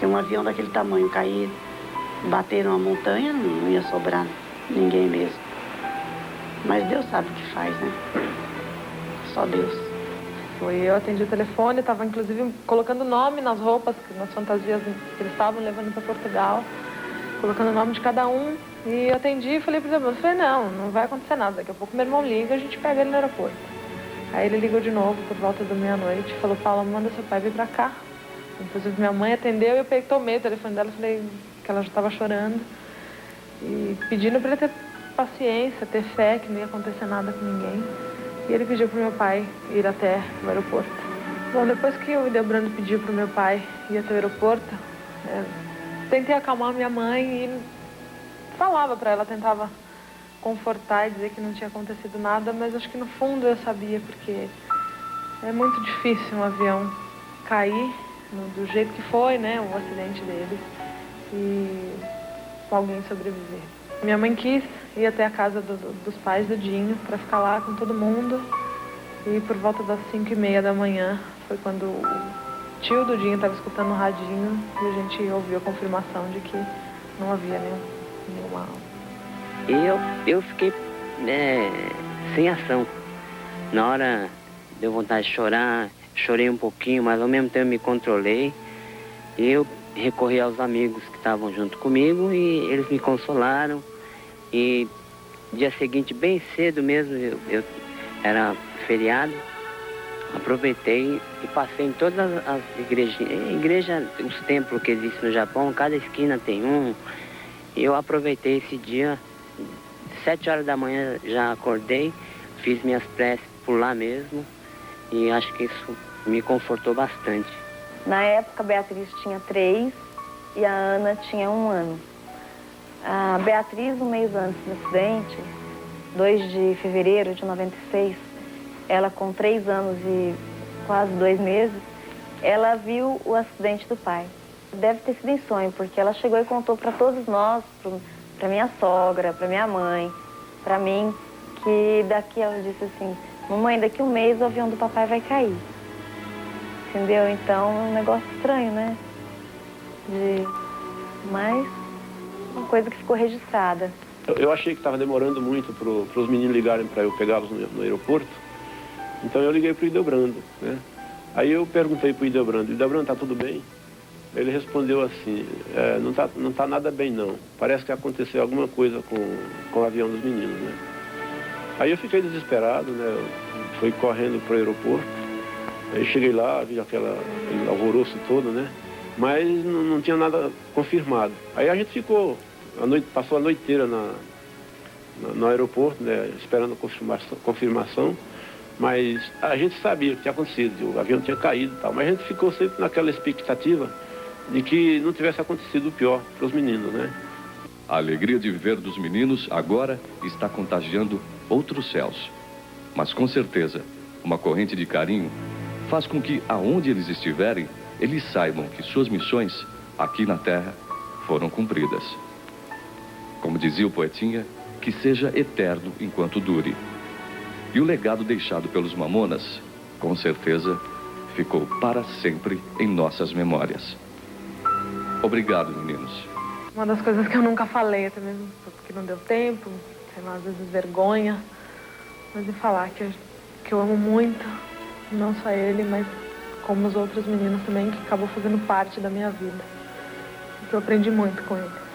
Tem um avião daquele tamanho cair, bater numa montanha, não ia sobrar ninguém mesmo. Mas Deus sabe o que faz, né? Só Deus. Eu atendi o telefone, estava inclusive colocando nome nas roupas, nas fantasias que eles estavam levando para Portugal, colocando o nome de cada um. E eu atendi e falei para ele: não vai acontecer nada. Daqui a pouco meu irmão liga e a gente pega ele no aeroporto. Aí ele ligou de novo por volta da meia-noite e falou: Paula, manda seu pai vir para cá. Inclusive minha mãe atendeu e eu tomei o telefone dela e falei que ela já estava chorando. E pedindo para ele ter paciência, ter fé, que não ia acontecer nada com ninguém. E ele pediu para o meu pai ir até o aeroporto. Bom, depois que o Hildebrando pediu para o meu pai ir até o aeroporto, tentei acalmar minha mãe e falava para ela, tentava confortar e dizer que não tinha acontecido nada, mas acho que no fundo eu sabia, porque é muito difícil um avião cair do jeito que foi, né, o acidente dele, e alguém sobreviver. Minha mãe quis ir até a casa dos pais do Dinho para ficar lá com todo mundo, e por volta das 5h30 da manhã foi quando o tio do Dinho estava escutando no radinho e a gente ouviu a confirmação de que não havia nenhuma alma. Eu fiquei sem ação. Na hora deu vontade de chorar, chorei um pouquinho, mas ao mesmo tempo me controlei. Eu recorri aos amigos que estavam junto comigo e eles me consolaram. E dia seguinte, bem cedo mesmo, eu era feriado, aproveitei e passei em todas as igrejas, os templos que existem no Japão, cada esquina tem um. E eu aproveitei esse dia, 7 horas da manhã já acordei, fiz minhas preces por lá mesmo e acho que isso me confortou bastante. Na época, a Beatriz tinha 3 e a Ana tinha 1 ano. A Beatriz, um mês antes do acidente, 2 de fevereiro de 96, ela com 3 anos e quase 2 meses, ela viu o acidente do pai. Deve ter sido em sonho, porque ela chegou e contou para todos nós, para minha sogra, para minha mãe, para mim, que daqui ela disse assim, mamãe, daqui 1 mês o avião do papai vai cair. Entendeu? Então, é um negócio estranho, né? Mas, uma coisa que ficou registrada. Eu achei que estava demorando muito para os meninos ligarem para eu pegá-los no aeroporto. Então eu liguei para o Hildebrando, né? Aí eu perguntei para o Hildebrando, tá tudo bem? Ele respondeu assim, não tá nada bem não. Parece que aconteceu alguma coisa com o avião dos meninos, né? Aí eu fiquei desesperado, né? Eu fui correndo para o aeroporto. Aí cheguei lá, vi aquele alvoroço todo, né? Mas não tinha nada confirmado. Aí a gente ficou, passou a noite inteira no aeroporto, né? Esperando a confirmação. Mas a gente sabia o que tinha acontecido, o avião tinha caído e tal. Mas a gente ficou sempre naquela expectativa de que não tivesse acontecido o pior para os meninos, né? A alegria de viver dos meninos agora está contagiando outros céus. Mas com certeza, uma corrente de carinho faz com que, aonde eles estiverem, eles saibam que suas missões aqui na Terra foram cumpridas. Como dizia o poetinha, que seja eterno enquanto dure. E o legado deixado pelos Mamonas, com certeza, ficou para sempre em nossas memórias. Obrigado, meninos. Uma das coisas que eu nunca falei, até mesmo porque não deu tempo, sei lá, às vezes vergonha, mas de falar que eu amo muito, não só ele, mas como os outros meninos também, que acabou fazendo parte da minha vida. Que eu aprendi muito com ele.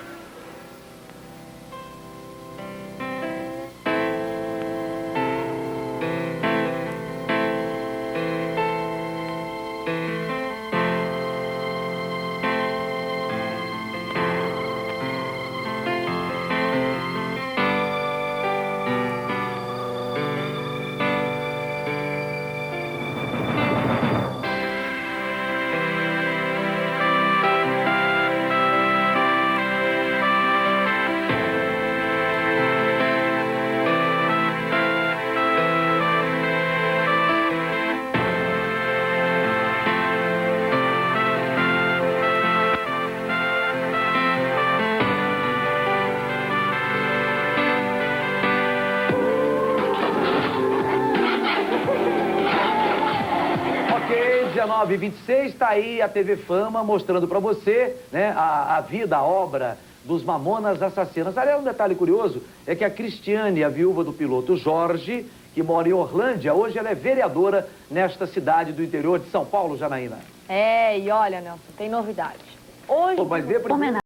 Ok, 19h26, está aí a TV Fama mostrando para você, né, a vida, a obra dos Mamonas Assassinas. Aliás, um detalhe curioso é que a Cristiane, a viúva do piloto Jorge, que mora em Orlândia, hoje ela é vereadora nesta cidade do interior de São Paulo, Janaína. E olha, Nelson, tem novidade. Hoje, Pô, mas dê primeiro...